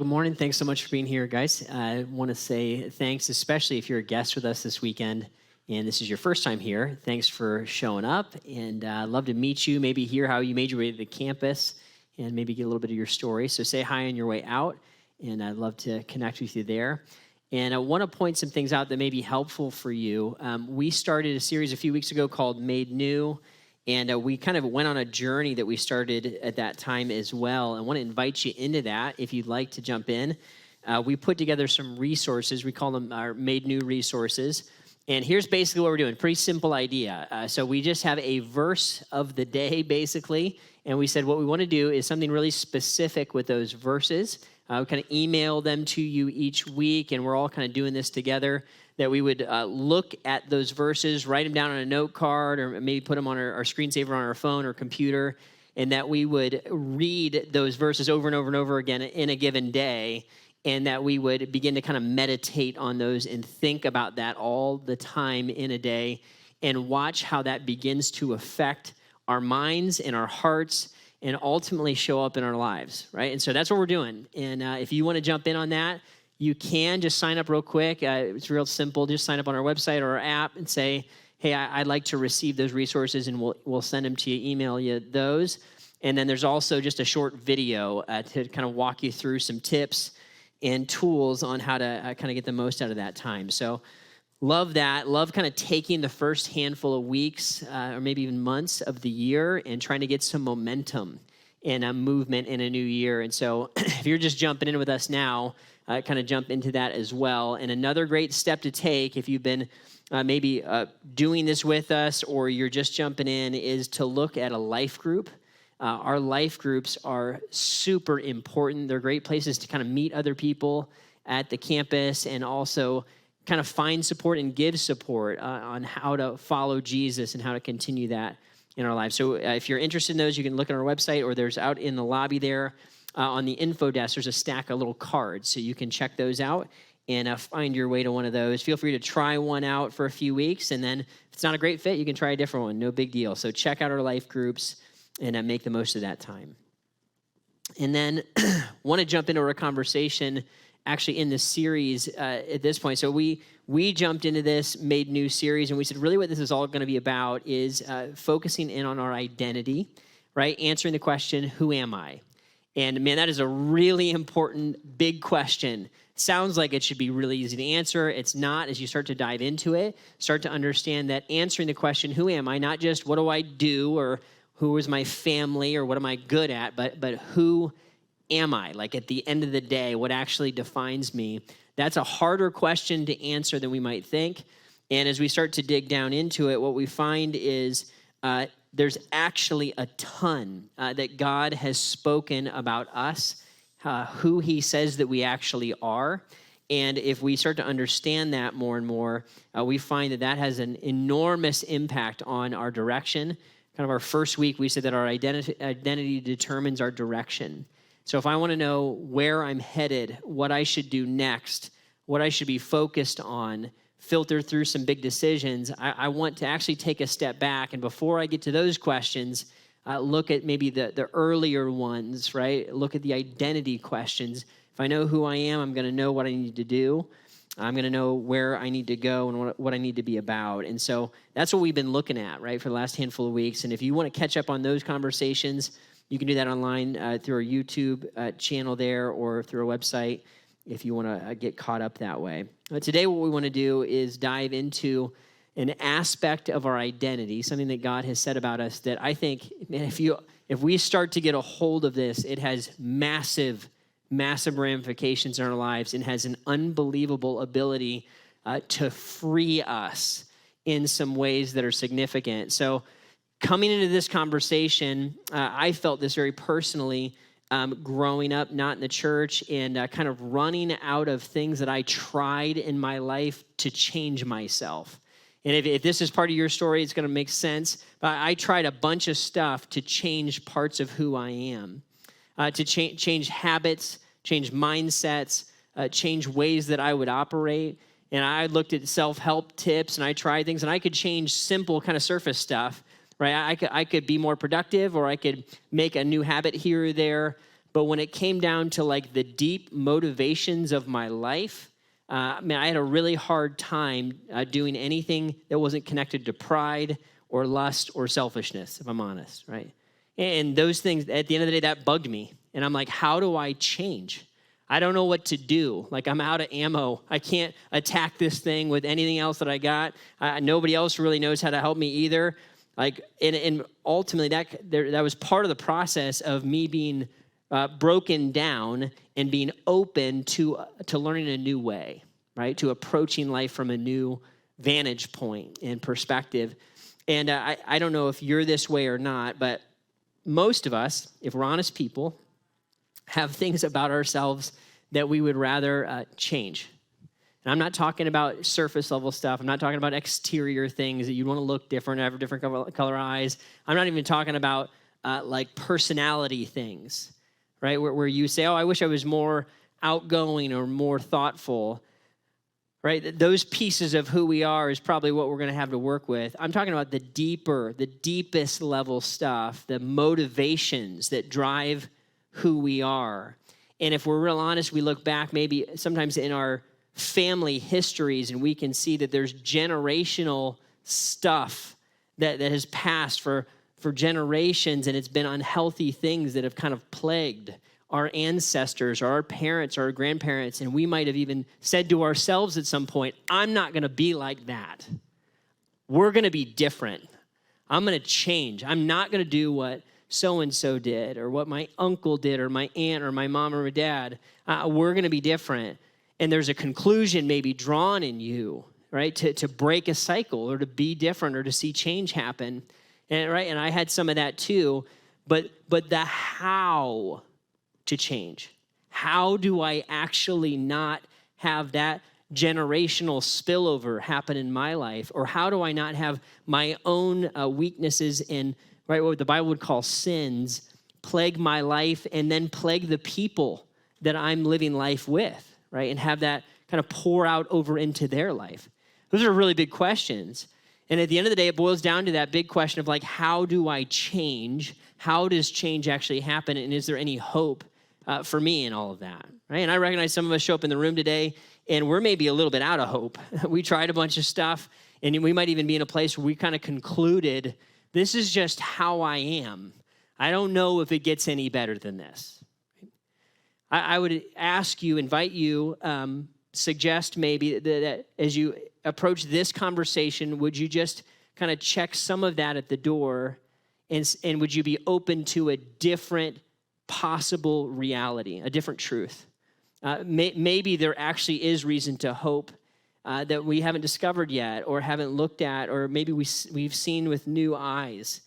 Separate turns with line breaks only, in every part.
Good morning. Thanks so much for being here, guys. I want to say thanks, especially if you're a guest with us this weekend and this is your first time here. Thanks for showing up, and I'd love to meet you, maybe hear how you made your way to the campus, and maybe get a little bit of your story. So say hi on your way out, and I'd love to connect with you there. And I want to point some things out that may be helpful for you. We started a series a few weeks ago called Made New. And we kind of went on a journey that we started at that time as well. I want to invite you into that if you'd like to jump in. We put together some resources. We call them our Made New resources. And here's basically what we're doing. Pretty simple idea. So we just have a verse of the day, basically. And we said what we want to do is something really specific with those verses. We kind of email them to you each week, and we're all kind of doing this together, that we would look at those verses, write them down on a note card, or maybe put them on our screensaver on our phone or computer, and that we would read those verses over and over and over again in a given day, and that we would begin to kind of meditate on those and think about that all the time in a day, and watch how that begins to affect our minds and our hearts and ultimately show up in our lives, right? And so that's what we're doing. And if you want to jump in on that, you can just sign up real quick. It's real simple. Just sign up on our website or our app and say, hey, I'd like to receive those resources, and we'll send them to you, email you those. And then there's also just a short video to kind of walk you through some tips and tools on how to kind of get the most out of that time. So love that. Love kind of taking the first handful of weeks or maybe even months of the year and trying to get some momentum and a movement in a new year. And so if you're just jumping in with us now, kind of jump into that as well. And another great step to take if you've been maybe doing this with us or you're just jumping in is to look at a life group. Our life groups are super important. They're great places to kind of meet other people at the campus and also kind of find support and give support on how to follow Jesus and how to continue that in our lives. So if you're interested in those, you can look at our website, or there's out in the lobby there on the info desk, there's a stack of little cards. So you can check those out and find your way to one of those. Feel free to try one out for a few weeks. And then if it's not a great fit, you can try a different one. No big deal. So check out our life groups and make the most of that time. And then want to jump into our conversation actually in the series at this point. So we jumped into this Made New series, and we said really what this is all going to be about is focusing in on our identity, right? Answering the question, who am I? And man, that is a really important, big question. Sounds like it should be really easy to answer. It's not. As you start to dive into it, start to understand that answering the question, who am I? Not just what do I do or who is my family or what am I good at, but who am I? Like at the end of the day, what actually defines me? That's a harder question to answer than we might think. And as we start to dig down into it, what we find is there's actually a ton that God has spoken about us, who he says that we actually are. And if we start to understand that more and more, we find that has an enormous impact on our direction. Kind of our first week, we said that our identity determines our direction. So if I want to know where I'm headed, what I should do next, what I should be focused on, filter through some big decisions, I want to actually take a step back. And before I get to those questions, look at maybe the earlier ones, right? Look at the identity questions. If I know who I am, I'm going to know what I need to do. I'm going to know where I need to go and what I need to be about. And so that's what we've been looking at, right, for the last handful of weeks. And if you want to catch up on those conversations, you can do that online through our YouTube channel there or through our website if you want to get caught up that way. Today, what we want to do is dive into an aspect of our identity, something that God has said about us that I think, man, if we start to get a hold of this, it has massive ramifications in our lives and has an unbelievable ability to free us in some ways that are significant. So coming into this conversation, I felt this very personally growing up, not in the church, and kind of running out of things that I tried in my life to change myself. And if this is part of your story, it's going to make sense. But I tried a bunch of stuff to change parts of who I am, to change habits, change mindsets, change ways that I would operate. And I looked at self-help tips, and I tried things, and I could change simple kind of surface stuff, right? I could be more productive, or I could make a new habit here or there. But when it came down to like the deep motivations of my life, I had a really hard time doing anything that wasn't connected to pride or lust or selfishness, if I'm honest, right? And those things, at the end of the day, that bugged me. And I'm like, how do I change? I don't know what to do. Like, I'm out of ammo. I can't attack this thing with anything else that I got. Nobody else really knows how to help me either. Like, and ultimately, that was part of the process of me being broken down and being open to learning a new way, right? To approaching life from a new vantage point and perspective. And I don't know if you're this way or not, but most of us, if we're honest people, have things about ourselves that we would rather change. And I'm not talking about surface level stuff. I'm not talking about exterior things that you want to look different, have different color eyes. I'm not even talking about like personality things, right? Where you say, oh, I wish I was more outgoing or more thoughtful, right? Those pieces of who we are is probably what we're going to have to work with. I'm talking about the deepest level stuff, the motivations that drive who we are. And if we're real honest, we look back maybe sometimes in our family histories and we can see that there's generational stuff that has passed for generations, and it's been unhealthy things that have kind of plagued our ancestors or our parents or our grandparents, and we might have even said to ourselves at some point, I'm not going to be like that. We're going to be different. I'm going to change. I'm not going to do what so-and-so did or what my uncle did or my aunt or my mom or my dad. We're going to be different. And there's a conclusion maybe drawn in you, right, to break a cycle or to be different or to see change happen. And right, and I had some of that too, but the how to change. How do I actually not have that generational spillover happen in my life? Or how do I not have my own weaknesses and right, what the Bible would call sins plague my life and then plague the people that I'm living life with, right? And have that kind of pour out over into their life. Those are really big questions. And at the end of the day, it boils down to that big question of like, how do I change? How does change actually happen? And is there any hope for me in all of that, right? And I recognize some of us show up in the room today and we're maybe a little bit out of hope. We tried a bunch of stuff and we might even be in a place where we kind of concluded, this is just how I am. I don't know if it gets any better than this. I would ask you, invite you, suggest maybe that as you approach this conversation, would you just kind of check some of that at the door and would you be open to a different possible reality, a different truth? Maybe there actually is reason to hope that we haven't discovered yet or haven't looked at, or maybe we've seen with new eyes.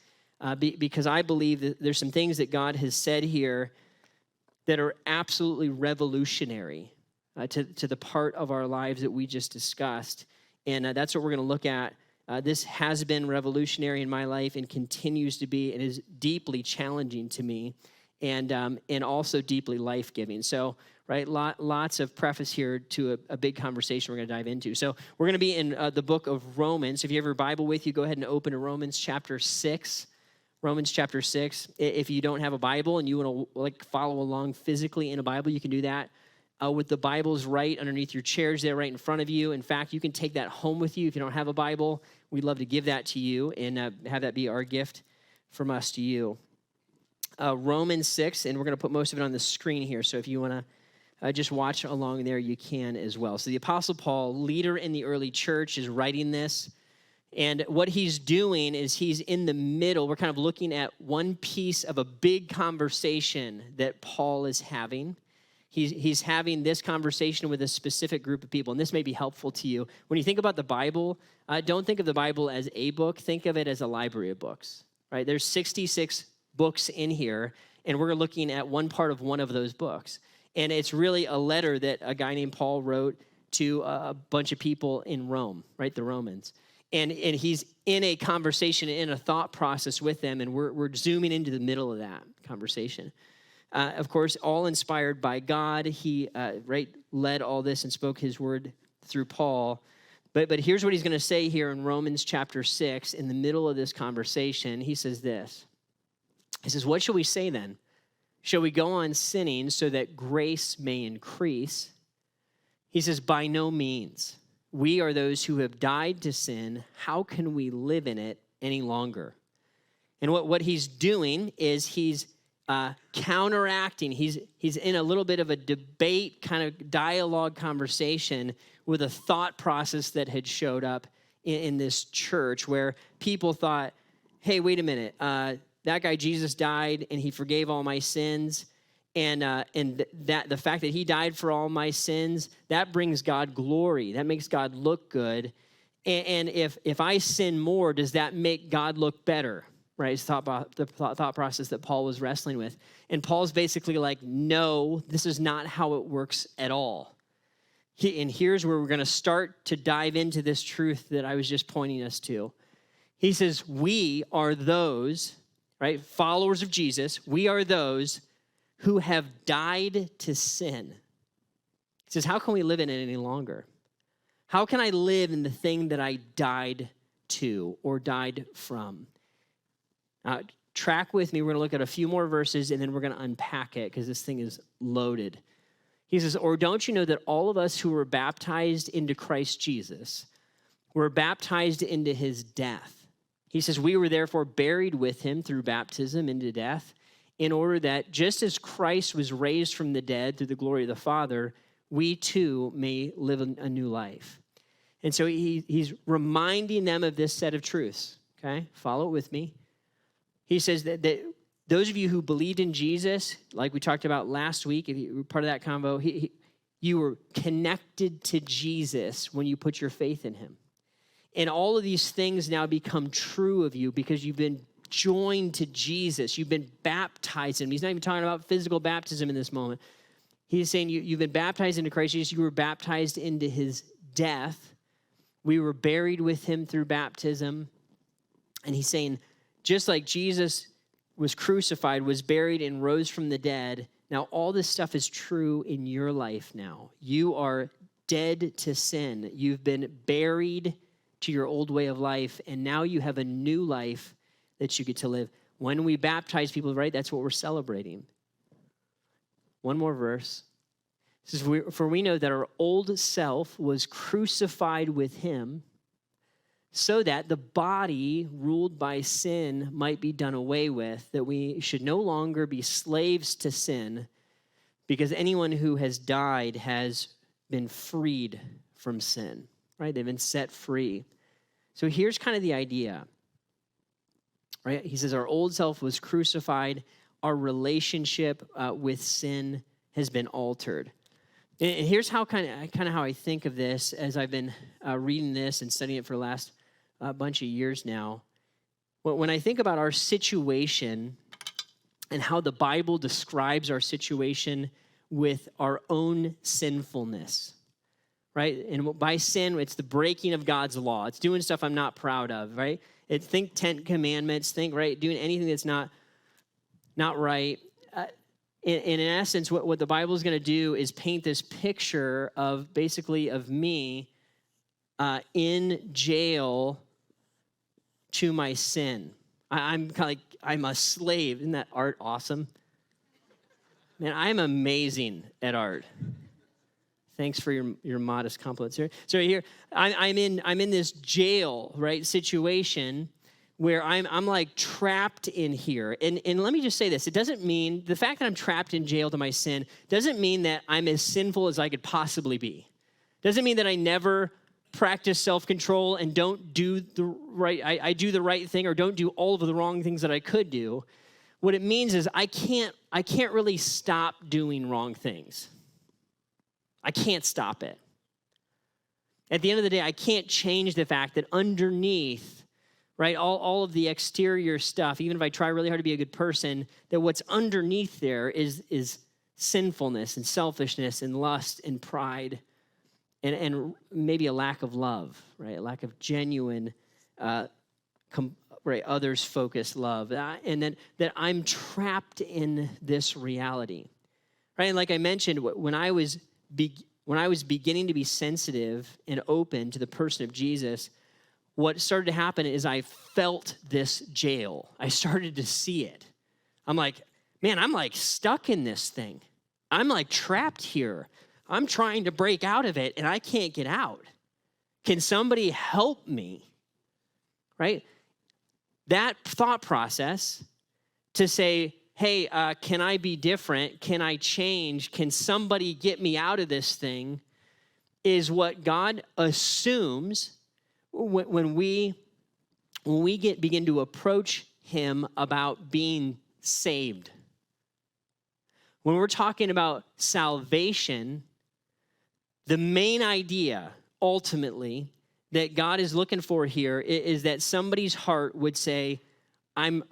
Because I believe that there's some things that God has said here that are absolutely revolutionary to the part of our lives that we just discussed. And that's what we're going to look at. This has been revolutionary in my life and continues to be, and is deeply challenging to me and also deeply life-giving. So, right, lots of preface here to a big conversation we're going to dive into. So we're going to be in the book of Romans. If you have your Bible with you, go ahead and open to Romans chapter 6. Romans chapter 6. If you don't have a Bible and you want to like follow along physically in a Bible, you can do that with the Bibles right underneath your chairs there right in front of you. In fact, you can take that home with you if you don't have a Bible. We'd love to give that to you and have that be our gift from us to you. Romans 6, and we're going to put most of it on the screen here. So if you want to just watch along there, you can as well. So the Apostle Paul, leader in the early church, is writing this. And what he's doing is he's in the middle. We're kind of looking at one piece of a big conversation that Paul is having. He's having this conversation with a specific group of people, and this may be helpful to you. When you think about the Bible, don't think of the Bible as a book. Think of it as a library of books, right? There's 66 books in here, and we're looking at one part of one of those books. And it's really a letter that a guy named Paul wrote to a bunch of people in Rome, right, the Romans. And he's in a conversation, in a thought process with them, and we're zooming into the middle of that conversation. Of course, all inspired by God. He led all this and spoke his word through Paul. But here's what he's going to say here in Romans chapter 6. In the middle of this conversation, he says this. He says, what shall we say then? Shall we go on sinning so that grace may increase? He says, by no means. We are those who have died to sin. How can we live in it any longer? And what he's doing is he's counteracting. He's in a little bit of a debate, kind of dialogue conversation with a thought process that had showed up in this church where people thought, hey, wait a minute. That guy Jesus died and he forgave all my sins. And that the fact that he died for all my sins, that brings God glory. That makes God look good. And if I sin more, does that make God look better? Right? It's the thought process that Paul was wrestling with. And Paul's basically like, no, this is not how it works at all. And here's where we're going to start to dive into this truth that I was just pointing us to. He says, we are those, right, followers of Jesus, we are those who have died to sin. He says, how can we live in it any longer? How can I live in the thing that I died to or died from? Track with me. We're going to look at a few more verses, and then we're going to unpack it because this thing is loaded. He says, or don't you know that all of us who were baptized into Christ Jesus were baptized into his death? He says, we were therefore buried with him through baptism into death, in order that just as Christ was raised from the dead through the glory of the Father, we too may live a new life. And so he's reminding them of this set of truths, okay? Follow it with me. He says that those of you who believed in Jesus, like we talked about last week, if you were part of that convo, you were connected to Jesus when you put your faith in him. And all of these things now become true of you because you've been joined to Jesus. You've been baptized in him. He's not even talking about physical baptism in this moment. He's saying you've been baptized into Christ Jesus. You were baptized into his death. We were buried with him through baptism. And he's saying, just like Jesus was crucified, was buried, and rose from the dead, now all this stuff is true in your life now. You are dead to sin. You've been buried to your old way of life, and now you have a new life that you get to live. When we baptize people, right, that's what we're celebrating. One more verse. It says, for we know that our old self was crucified with him so that the body ruled by sin might be done away with, that we should no longer be slaves to sin, because anyone who has died has been freed from sin, right? They've been set free. So here's kind of the idea, right? He says our old self was crucified. Our relationship with sin has been altered. And here's how kind of how I think of this as I've been reading this and studying it for the last bunch of years now. When I think about our situation and how the Bible describes our situation with our own sinfulness, right? And by sin, it's the breaking of God's law. It's doing stuff I'm not proud of, right? Think 10 commandments, think, right, doing anything that's not right. In essence, what the Bible is going to do is paint this picture of basically of me in jail to my sin. I'm kind of like, I'm a slave. Isn't that art awesome? Man, I'm amazing at art. Thanks for your modest compliments here. So here, I'm in this jail, right, situation where I'm like trapped in here. And let me just say this. It doesn't mean, the fact that I'm trapped in jail to my sin doesn't mean that I'm as sinful as I could possibly be. Doesn't mean that I never practice self-control and don't do the right, I do the right thing or don't do all of the wrong things that I could do. What it means is I can't really stop doing wrong things. I can't stop it. At the end of the day, I can't change the fact that underneath, right, all of the exterior stuff, even if I try really hard to be a good person, that what's underneath there is sinfulness and selfishness and lust and pride and maybe a lack of love, right, a lack of genuine, right, others-focused love, and that I'm trapped in this reality, right? And like I mentioned, when I was beginning to be sensitive and open to the person of Jesus, what started to happen is I felt this jail. I started to see it. I'm like, man, I'm like stuck in this thing. I'm like trapped here. I'm trying to break out of it and I can't get out. Can somebody help me? Right? That thought process to say, hey, can I be different? Can I change? Can somebody get me out of this thing? Is what God assumes when we begin to approach him about being saved. When we're talking about salvation, the main idea ultimately that God is looking for here is that somebody's heart would say, I'm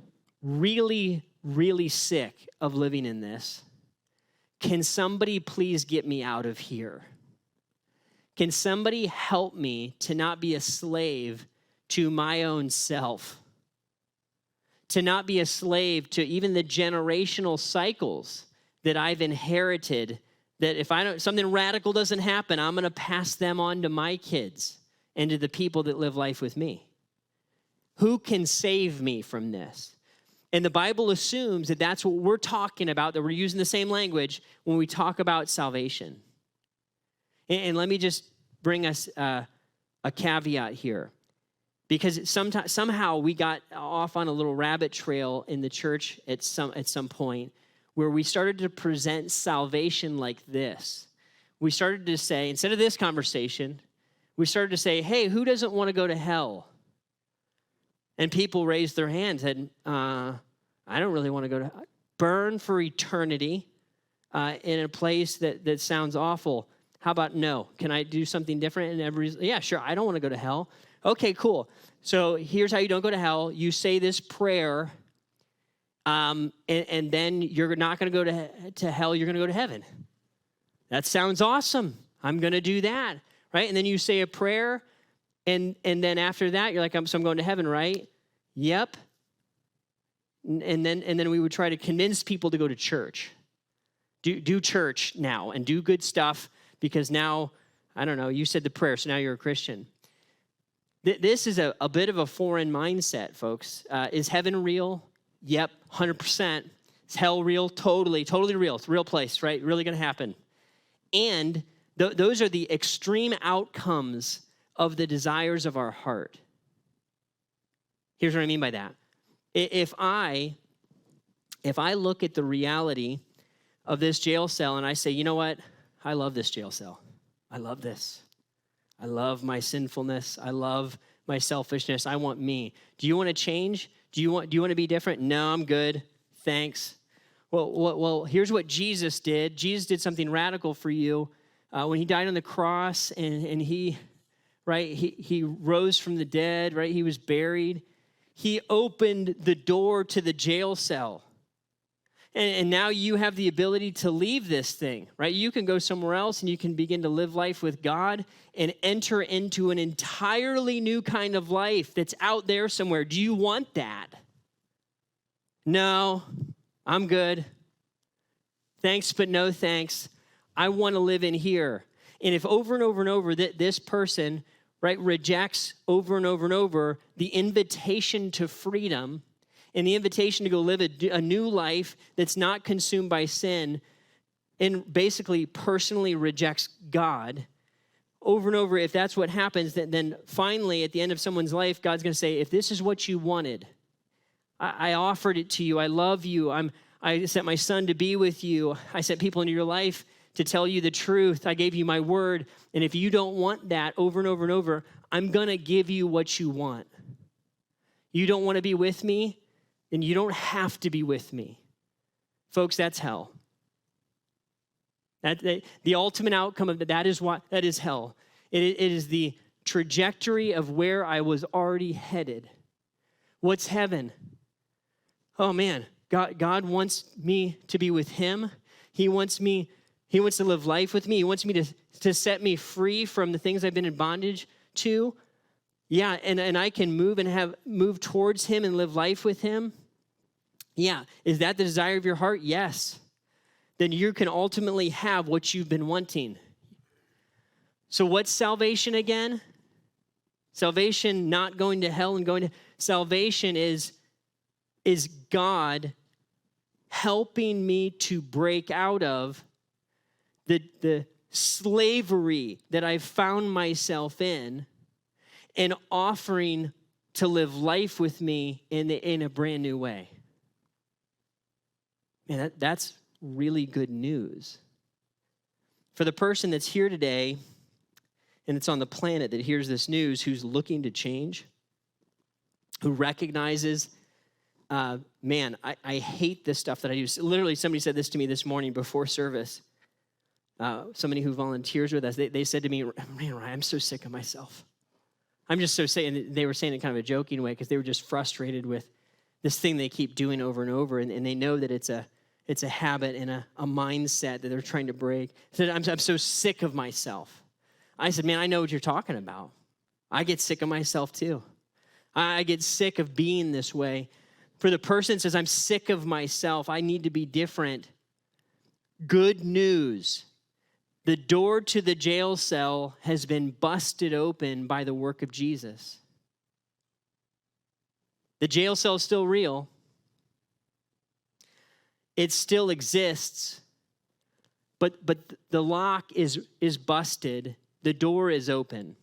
really, really sick of living in this. Can somebody please get me out of here? Can somebody help me to not be a slave to my own self? To not be a slave to even the generational cycles that I've inherited, that if something radical doesn't happen, I'm going to pass them on to my kids and to the people that live life with me. Who can save me from this? And the Bible assumes that that's what we're talking about, that we're using the same language when we talk about salvation. And let me just bring us a caveat here. Because somehow we got off on a little rabbit trail in the church at some point where we started to present salvation like this. We started to say, instead of this conversation, we started to say, hey, who doesn't want to go to hell? And people raised their hands and I don't really want to go to burn for eternity in a place that sounds awful. How about no? Can I do something different? And yeah, sure, I don't want to go to hell. Okay, cool. So here's how you don't go to hell. You say this prayer, and then you're not going to go to hell. You're going to go to heaven. That sounds awesome. I'm going to do that, right? And then you say a prayer, and then after that, you're like, so I'm going to heaven, right? Yep. And then we would try to convince people to go to church. Do church now and do good stuff because now, I don't know, you said the prayer, so now you're a Christian. This is a bit of a foreign mindset, folks. Is heaven real? Yep, 100%. Is hell real? Totally real. It's a real place, right? Really going to happen. And those are the extreme outcomes of the desires of our heart. Here's what I mean by that. If I look at the reality of this jail cell and I say, you know what? I love this jail cell. I love this. I love my sinfulness. I love my selfishness. I want me. Do you want to change? Do you want to be different? No, I'm good. Thanks. Well, here's what Jesus did. Jesus did something radical for you when he died on the cross and he rose from the dead, right? He was buried. He opened the door to the jail cell. And now you have the ability to leave this thing, right? You can go somewhere else and you can begin to live life with God and enter into an entirely new kind of life that's out there somewhere. Do you want that? No, I'm good. Thanks, but no thanks. I want to live in here. And if over and over and over this person, right, rejects over and over and over the invitation to freedom and the invitation to go live a new life that's not consumed by sin and basically personally rejects God, over and over, if that's what happens, then finally at the end of someone's life, God's going to say, if this is what you wanted, I offered it to you. I love you. I sent my son to be with you. I sent people into your life to tell you the truth. I gave you my word. And if you don't want that over and over and over, I'm going to give you what you want. You don't want to be with me? Then you don't have to be with me. Folks, that's hell. The ultimate outcome of that is hell. It is the trajectory of where I was already headed. What's heaven? Oh man, God wants me to be with him. He wants to live life with me. He wants me to set me free from the things I've been in bondage to. Yeah, and I can move towards him and live life with him. Yeah, is that the desire of your heart? Yes. Then you can ultimately have what you've been wanting. So what's salvation again? Salvation, not going to hell and salvation is God helping me to break out of the slavery that I've found myself in and offering to live life with me in a brand new way. Man, that's really good news. For the person that's here today and it's on the planet that hears this news, who's looking to change, who recognizes, man, I hate this stuff that I do. Literally, somebody said this to me this morning before service. Somebody who volunteers with us, they said to me, man, Ryan, I'm so sick of myself. I'm just so sick. And they were saying it in kind of a joking way because they were just frustrated with this thing they keep doing over and over. And they know that it's a habit and a mindset that they're trying to break. So I'm so sick of myself. I said, man, I know what you're talking about. I get sick of myself too. I get sick of being this way. For the person that says, I'm sick of myself, I need to be different. Good news. The door to the jail cell has been busted open by the work of Jesus. The jail cell is still real. It still exists, but the lock is busted. The door is open.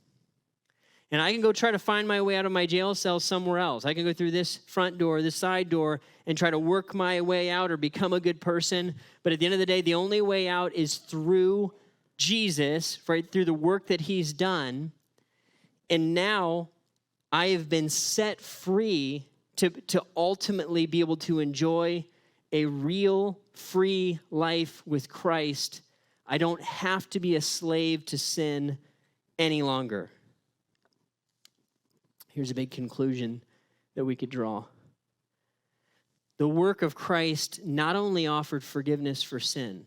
And I can go try to find my way out of my jail cell somewhere else. I can go through this front door, this side door, and try to work my way out or become a good person. But at the end of the day, the only way out is through Jesus, right, through the work that he's done. And now I have been set free to ultimately be able to enjoy a real free life with Christ. I don't have to be a slave to sin any longer. Here's a big conclusion that we could draw. The work of Christ not only offered forgiveness for sin,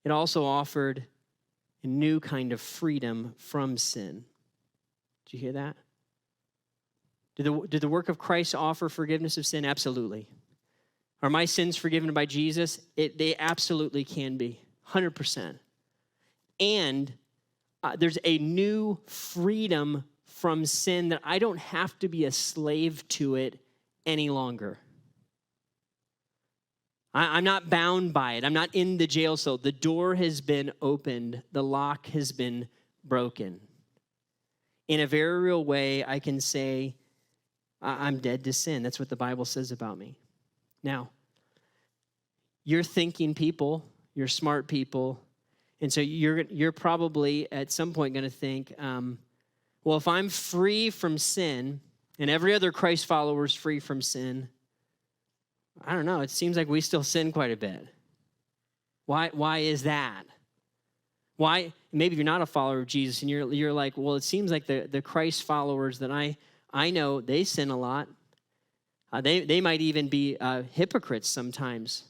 it also offered a new kind of freedom from sin. Did you hear that? Did the work of Christ offer forgiveness of sin? Absolutely. Are my sins forgiven by Jesus? They absolutely can be, 100%. And there's a new freedom from sin that I don't have to be a slave to it any longer. I'm not bound by it. I'm not in the jail cell. The door has been opened. The lock has been broken. In a very real way, I can say, I'm dead to sin. That's what the Bible says about me. Now, you're thinking people, you're smart people, and so you're probably at some point going to think, well, if I'm free from sin, and every other Christ follower is free from sin, I don't know, it seems like we still sin quite a bit. Why is that? Why? Maybe you're not a follower of Jesus, and you're like, well, it seems like the Christ followers that I know, they sin a lot. They might even be hypocrites sometimes.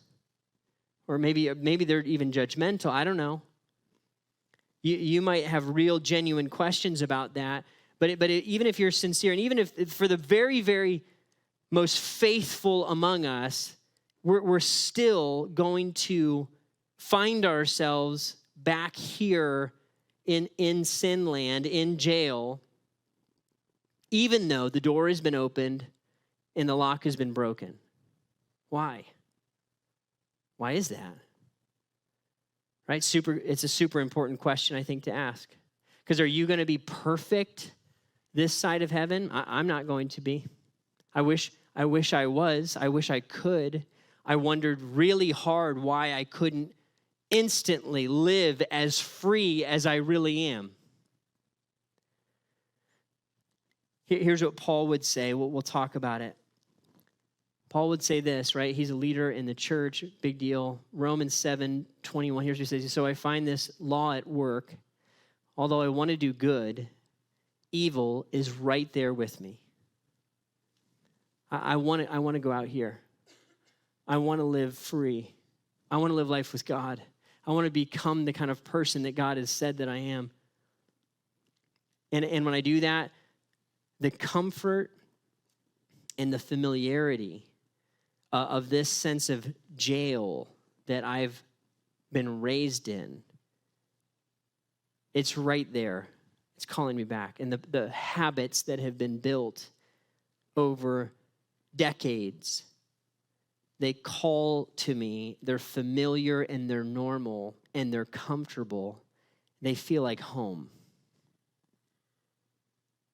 Or maybe they're even judgmental. I don't know. You might have real, genuine questions about that. But even if you're sincere, and even if for the very, very most faithful among us, we're still going to find ourselves back here in sin land, in jail, even though the door has been opened and the lock has been broken. Why? Why is that? Right? It's a super important question, I think, to ask. Because are you going to be perfect this side of heaven? I'm not going to be. I wish I was. I wish I could. I wondered really hard why I couldn't instantly live as free as I really am. Here's what Paul would say. We'll talk about it. Paul would say this, right? He's a leader in the church, big deal. Romans 7:21, here's what he says. So I find this law at work. Although I want to do good, evil is right there with me. I want to go out here. I want to live free. I want to live life with God. I want to become the kind of person that God has said that I am. And when I do that, the comfort and the familiarity of this sense of jail that I've been raised in, it's right there. It's calling me back. And the habits that have been built over decades they call to me, they're familiar and they're normal and they're comfortable, they feel like home.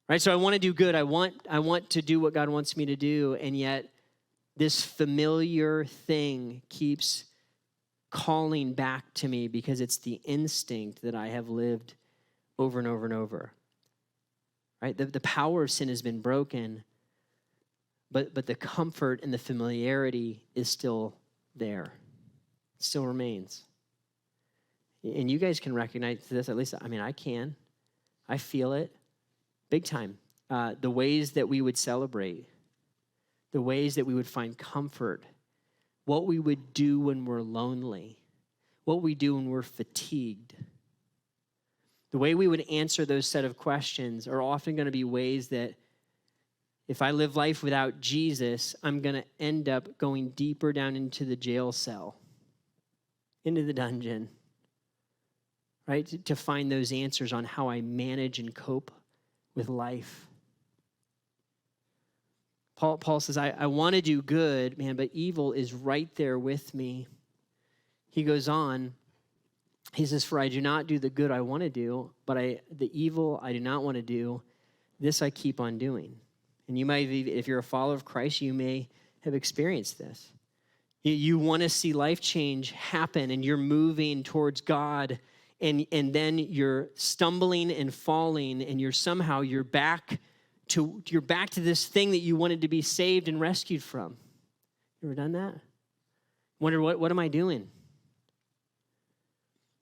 Right? So I want to do good. I want to do what God wants me to do, and yet this familiar thing keeps calling back to me because it's the instinct that I have lived over and over and over. Right? The power of sin has been broken, but the comfort and the familiarity is still there. It still remains. And you guys can recognize this, at least, I can. I feel it big time. The ways that we would celebrate, the ways that we would find comfort, what we would do when we're lonely, what we do when we're fatigued. The way we would answer those set of questions are often going to be ways that if I live life without Jesus, I'm going to end up going deeper down into the jail cell, into the dungeon, right? To find those answers on how I manage and cope with life. Paul says, I want to do good, man, but evil is right there with me. He goes on, he says, for I do not do the good I want to do, but the evil I do not want to do, this I keep on doing. And you might, if you're a follower of Christ, you may have experienced this. You want to see life change happen, and you're moving towards God, and then you're stumbling and falling, and you're back to this thing that you wanted to be saved and rescued from. You ever done that? Wonder, what am I doing?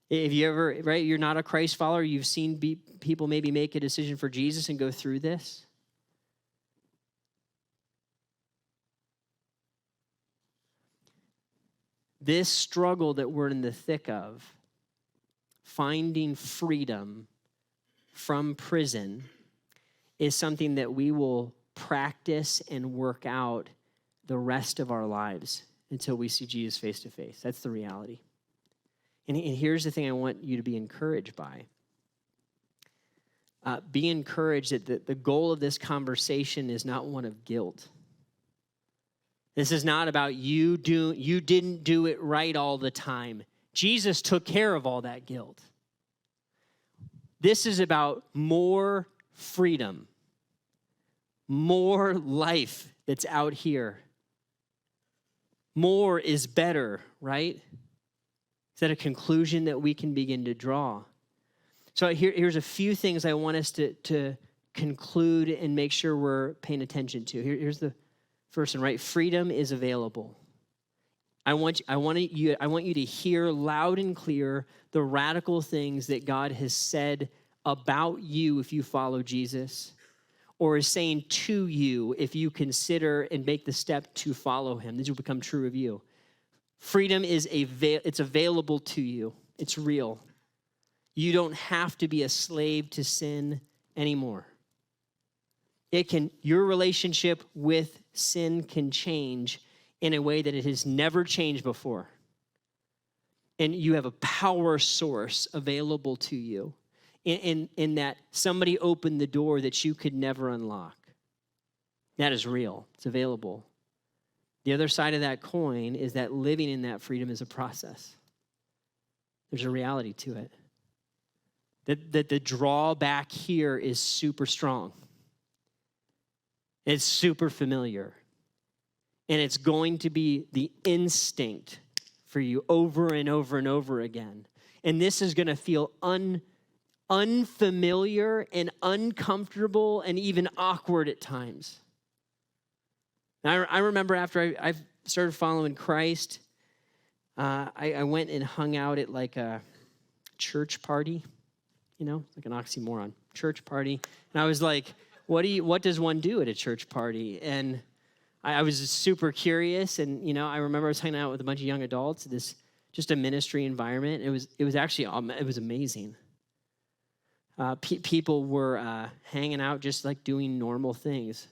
If you ever, right, you're not a Christ follower, you've seen people maybe make a decision for Jesus and go through this. This struggle that we're in the thick of, finding freedom from prison, is something that we will practice and work out the rest of our lives until we see Jesus face to face. That's the reality. And here's the thing I want you to be encouraged by. Be encouraged that the goal of this conversation is not one of guilt. This is not about you didn't do it right all the time. Jesus took care of all that guilt. This is about more freedom, more life that's out here. More is better, right? Is that a conclusion that we can begin to draw? So here's a few things I want us to conclude and make sure we're paying attention to. Here's the first one, right? Freedom is available. I want you to hear loud and clear the radical things that God has said about you if you follow Jesus, or is saying to you if you consider and make the step to follow him. These will become true of you. Freedom it's available to you. It's real. You don't have to be a slave to sin anymore. Your relationship with sin can change in a way that it has never changed before. And you have a power source available to you in that somebody opened the door that you could never unlock. That is real. It's available. The other side of that coin is that living in that freedom is a process. There's a reality to it. That the drawback here is super strong. It's super familiar. And it's going to be the instinct for you over and over and over again. And this is going to feel unfamiliar and uncomfortable and even awkward at times. I remember after I started following Christ, I went and hung out at like a church party, like an oxymoron, church party. And I was like, what does one do at a church party? And I was super curious. And, I remember I was hanging out with a bunch of young adults, just a ministry environment. It was amazing. People were hanging out just like doing normal things.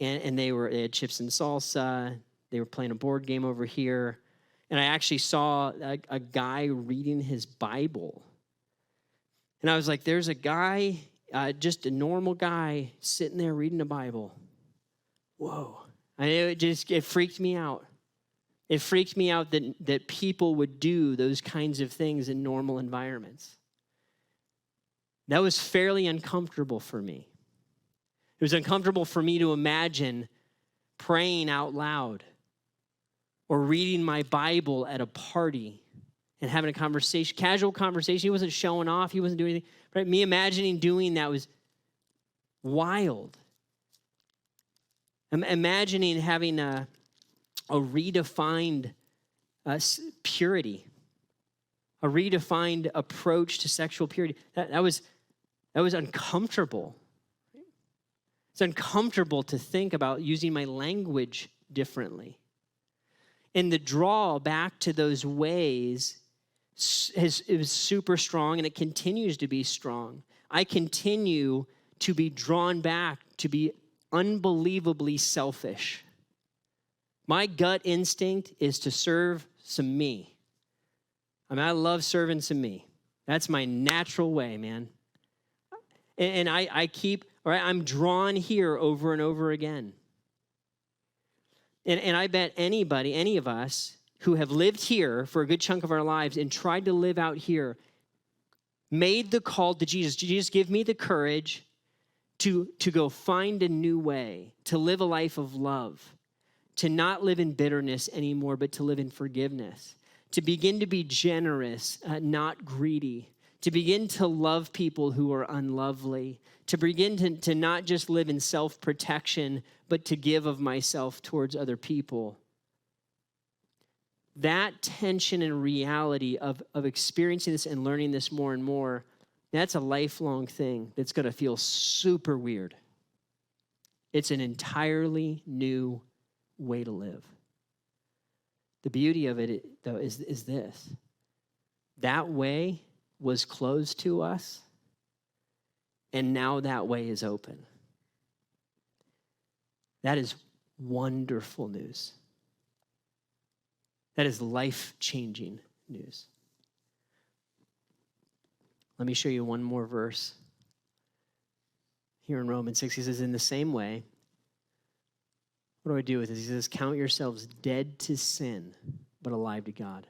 And they had chips and salsa. They were playing a board game over here. And I actually saw a guy reading his Bible. And I was like, there's a guy, just a normal guy, sitting there reading the Bible. Whoa. It freaked me out. It freaked me out that people would do those kinds of things in normal environments. That was fairly uncomfortable for me. It was uncomfortable for me to imagine praying out loud or reading my Bible at a party and having a conversation, casual conversation. He wasn't showing off. He wasn't doing anything. Right? Me imagining doing that was wild. I'm imagining having a redefined purity, a redefined approach to sexual purity. That was uncomfortable. It's uncomfortable to think about using my language differently. And the draw back to those ways it was super strong, and it continues to be strong. I continue to be drawn back to be unbelievably selfish. My gut instinct is to serve some me. I mean, I love serving some me. That's my natural way, man. And I'm drawn here over and over again. And I bet any of us who have lived here for a good chunk of our lives and tried to live out here, made the call to Jesus. Jesus, give me the courage to go find a new way, to live a life of love, to not live in bitterness anymore, but to live in forgiveness, to begin to be generous, not greedy, to begin to love people who are unlovely, to begin to not just live in self-protection, but to give of myself towards other people. That tension and reality of experiencing this and learning this more and more, that's a lifelong thing that's going to feel super weird. It's an entirely new way to live. The beauty of it, though, is this. That way was closed to us, and now that way is open. That is wonderful news. That is life-changing news. Let me show you one more verse. Here in Romans 6, he says, in the same way, what do I do with this? He says, count yourselves dead to sin, but alive to God.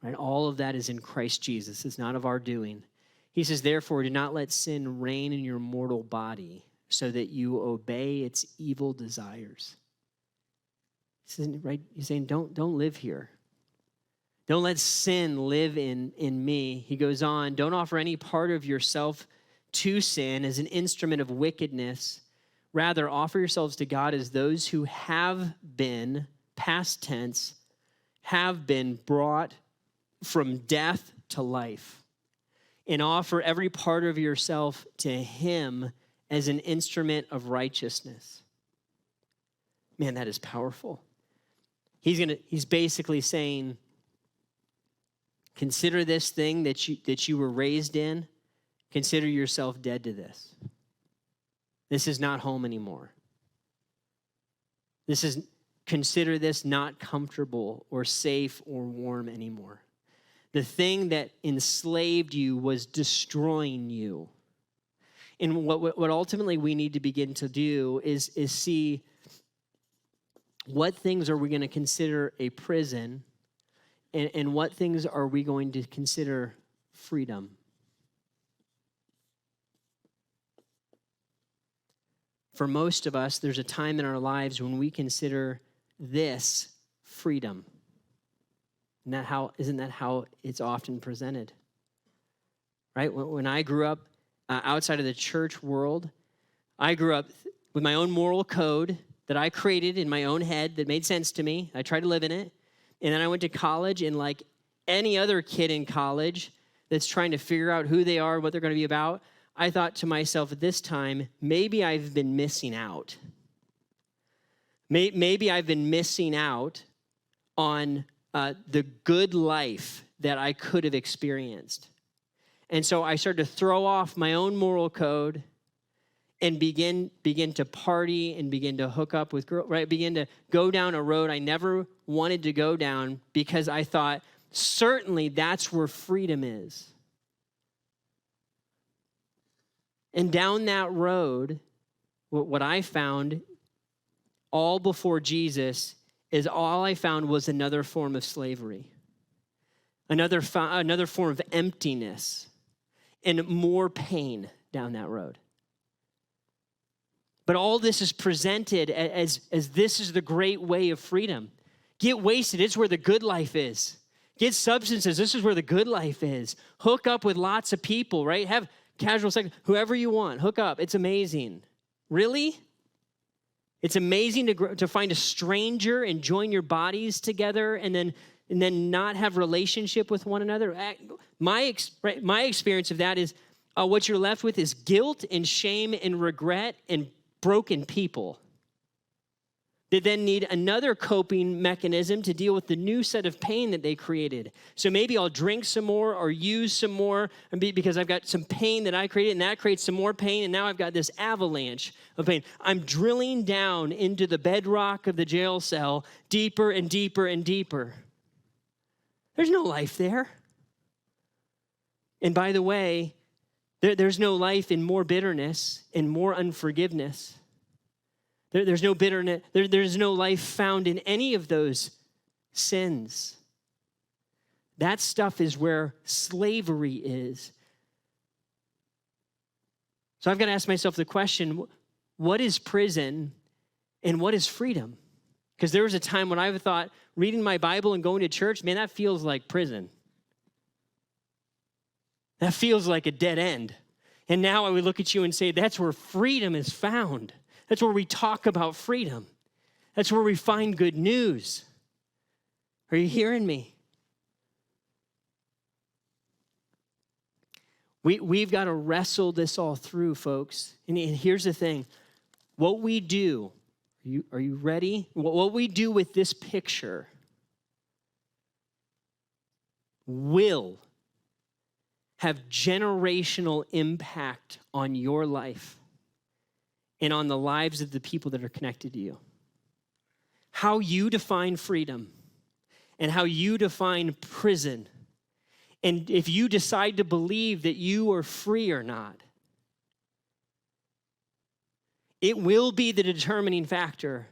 Right? All of that is in Christ Jesus. It's not of our doing. He says, therefore, do not let sin reign in your mortal body so that you obey its evil desires. Right? He's saying, don't live here. Don't let sin live in me. He goes on, don't offer any part of yourself to sin as an instrument of wickedness. Rather, offer yourselves to God as those who have been, past tense, have been brought from death to life. And offer every part of yourself to him as an instrument of righteousness. Man, that is powerful. He's basically saying, consider this thing that you were raised in, consider yourself dead to this. This is not home anymore. Consider this not comfortable or safe or warm anymore. The thing that enslaved you was destroying you. And what ultimately we need to begin to do is see what things are we going to consider a prison and what things are we going to consider freedom. For most of us, there's a time in our lives when we consider this freedom. Isn't that how it's often presented? Right? When I grew up outside of the church world, I grew up with my own moral code that I created in my own head that made sense to me. I tried to live in it. And then I went to college, and like any other kid in college that's trying to figure out who they are, what they're going to be about, I thought to myself at this time, maybe I've been missing out. Maybe I've been missing out on the good life that I could have experienced. And so I started to throw off my own moral code and begin to party and begin to hook up with girls, right? Begin to go down a road I never wanted to go down because I thought, certainly that's where freedom is. And down that road, what I found, all before Jesus, is all I found was another form of slavery, another form of emptiness, and more pain down that road. But all this is presented as this is the great way of freedom. Get wasted, it's where the good life is. Get substances, this is where the good life is. Hook up with lots of people, right? Have casual sex, whoever you want, hook up. It's amazing. Really? It's amazing to find a stranger and join your bodies together and then not have relationship with one another. My experience of that is what you're left with is guilt and shame and regret and broken people. They then need another coping mechanism to deal with the new set of pain that they created. So maybe I'll drink some more or use some more because I've got some pain that I created, and that creates some more pain, and now I've got this avalanche of pain. I'm drilling down into the bedrock of the jail cell deeper and deeper and deeper. There's no life there. And by the way, there's no life in more bitterness and more unforgiveness. There's no bitterness. There's no life found in any of those sins. That stuff is where slavery is. So I've got to ask myself the question, what is prison and what is freedom? Because there was a time when I thought reading my Bible and going to church, man, that feels like prison. That feels like a dead end. And now I would look at you and say, that's where freedom is found. That's where we talk about freedom. That's where we find good news. Are you hearing me? We've got to wrestle this all through, folks. And here's the thing. What we do, are you ready? What we do with this picture will have generational impact on your life and on the lives of the people that are connected to you. How you define freedom and how you define prison, and if you decide to believe that you are free or not, it will be the determining factor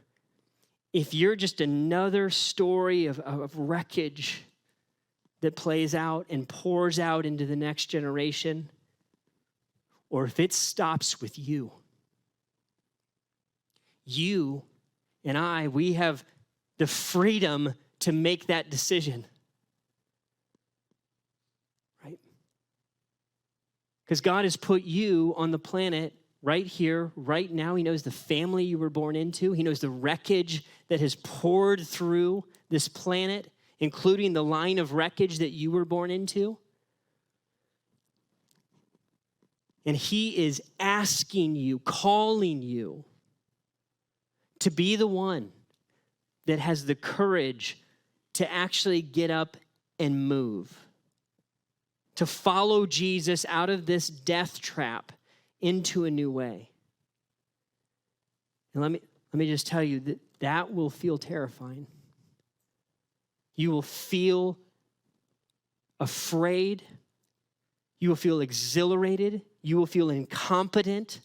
if you're just another story of wreckage that plays out and pours out into the next generation, or if it stops with you. You and I, we have the freedom to make that decision. Right? Because God has put you on the planet right here, right now. He knows the family you were born into. He knows the wreckage that has poured through this planet, including the line of wreckage that you were born into. And he is asking you, calling you to be the one that has the courage to actually get up and move, to follow Jesus out of this death trap into a new way. And let me just tell you that will feel terrifying. You will feel afraid. You will feel exhilarated. You will feel incompetent.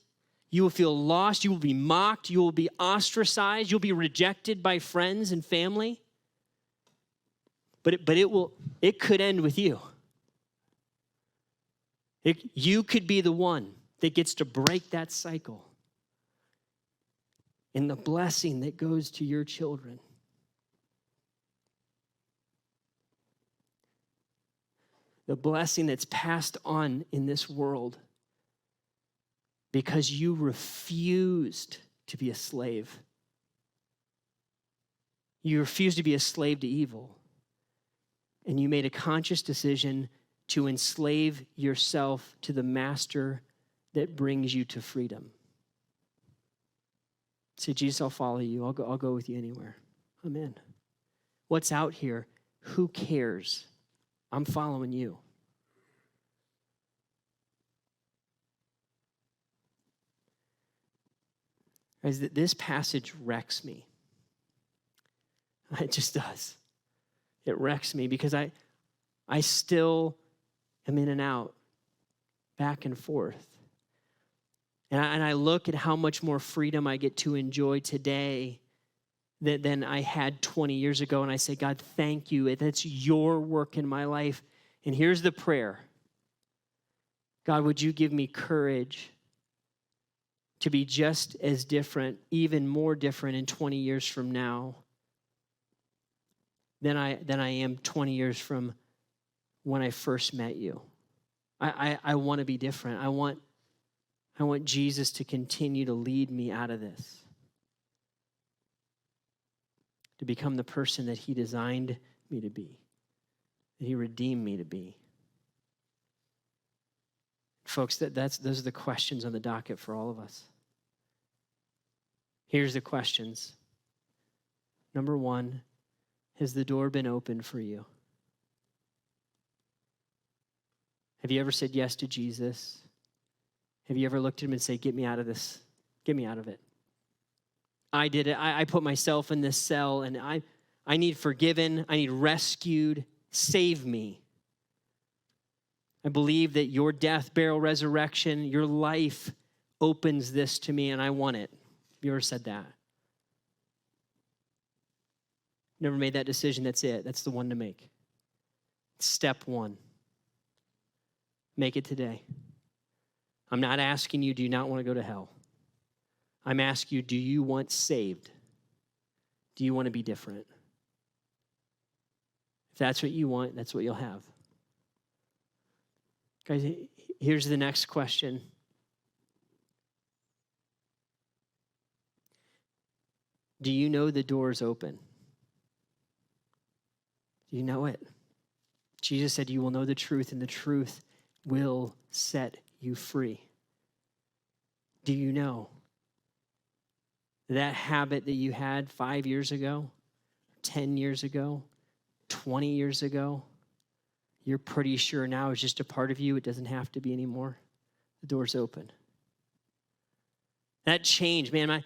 You will feel lost. You will be mocked. You will be ostracized. You'll be rejected by friends and family. But it could end with you. You could be the one that gets to break that cycle. And the blessing that goes to your children. The blessing that's passed on in this world because you refused to be a slave. You refused to be a slave to evil. And you made a conscious decision to enslave yourself to the master that brings you to freedom. Say, Jesus, I'll follow you. I'll go with you anywhere. Amen. What's out here? Who cares? I'm following you. Guys, this passage wrecks me. It just does. It wrecks me because I still am in and out, back and forth. And I look at how much more freedom I get to enjoy today than I had 20 years ago. And I say, God, thank you. That's your work in my life. And here's the prayer. God, would you give me courage to be just as different, even more different in 20 years from now than I am 20 years from when I first met you. I want to be different. I want Jesus to continue to lead me out of this, to become the person that he designed me to be, that he redeemed me to be. Folks, those are the questions on the docket for all of us. Here's the questions. Number one, has the door been opened for you? Have you ever said yes to Jesus? Have you ever looked at him and said, get me out of this? Get me out of it. I did it. I put myself in this cell, and I need forgiven. I need rescued. Save me. I believe that your death, burial, resurrection, your life opens this to me, and I want it. Have you ever said that? Never made that decision. That's it. That's the one to make. Step one. Make it today. I'm not asking you, do you not want to go to hell? I'm asking you, do you want saved? Do you want to be different? If that's what you want, that's what you'll have. Guys, here's the next question. Do you know the door is open? Do you know it? Jesus said, you will know the truth, and the truth will set you free. Do you know that habit that you had 5 years ago, 10 years ago, 20 years ago, you're pretty sure now is just a part of you. It doesn't have to be anymore. The door's open. That changed, man.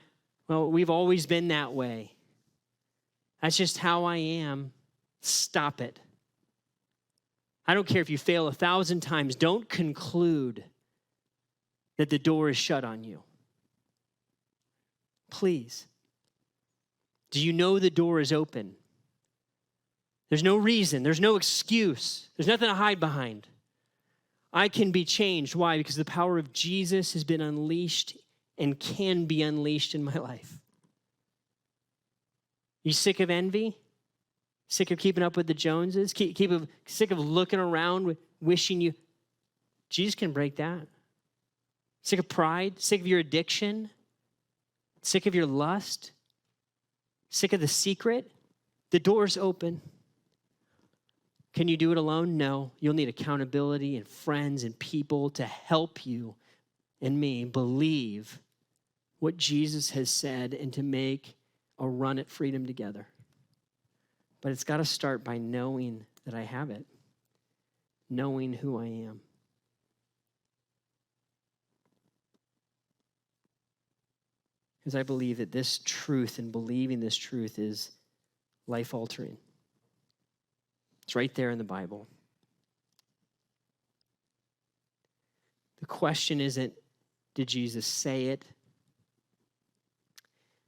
We've always been that way. That's just how I am. Stop it. I don't care if you fail 1,000 times. Don't conclude that the door is shut on you. Please. Do you know the door is open? There's no reason. There's no excuse. There's nothing to hide behind. I can be changed. Why? Because the power of Jesus has been unleashed and can be unleashed in my life. You sick of envy? Sick of keeping up with the Joneses? Sick of looking around, wishing you... Jesus can break that. Sick of pride? Sick of your addiction? Sick of your lust? Sick of the secret? The door's open. Can you do it alone? No. You'll need accountability and friends and people to help you and me believe what Jesus has said and to make a run at freedom together. But it's got to start by knowing that I have it, knowing who I am. Because I believe that this truth and believing this truth is life-altering. It's right there in the Bible. The question isn't, did Jesus say it?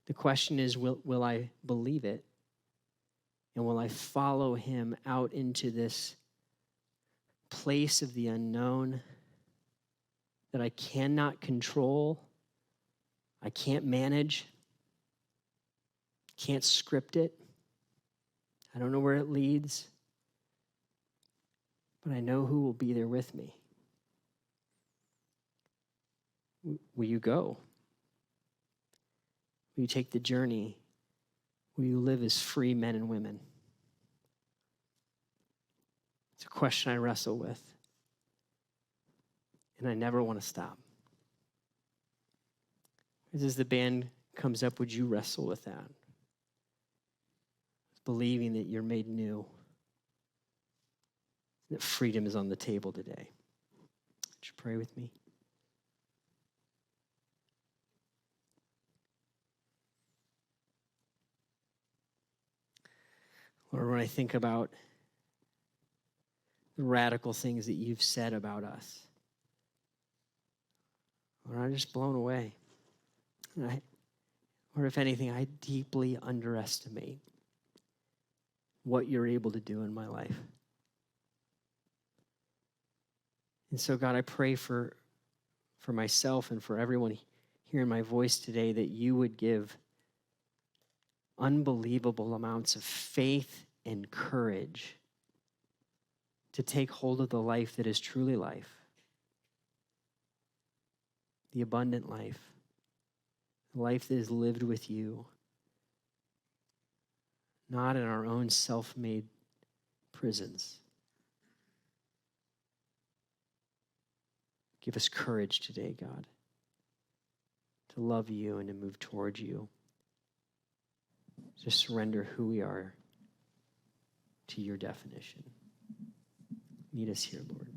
The question is, will I believe it? And will I follow him out into this place of the unknown that I cannot control, I can't manage, can't script it. I don't know where it leads, but I know who will be there with me. Will you go? Will you take the journey? Will you live as free men and women? It's a question I wrestle with, and I never want to stop. As the band comes up, would you wrestle with that? Believing that you're made new, that freedom is on the table today. Would you pray with me? Lord, when I think about the radical things that you've said about us, Lord, I'm just blown away. Or if anything, I deeply underestimate what you're able to do in my life. And so, God, I pray for myself and for everyone hearing my voice today that you would give unbelievable amounts of faith and courage to take hold of the life that is truly life, the abundant life, the life that is lived with you, not in our own self-made prisons. Give us courage today, God, to love you and to move towards you, to surrender who we are to your definition. Meet us here, Lord.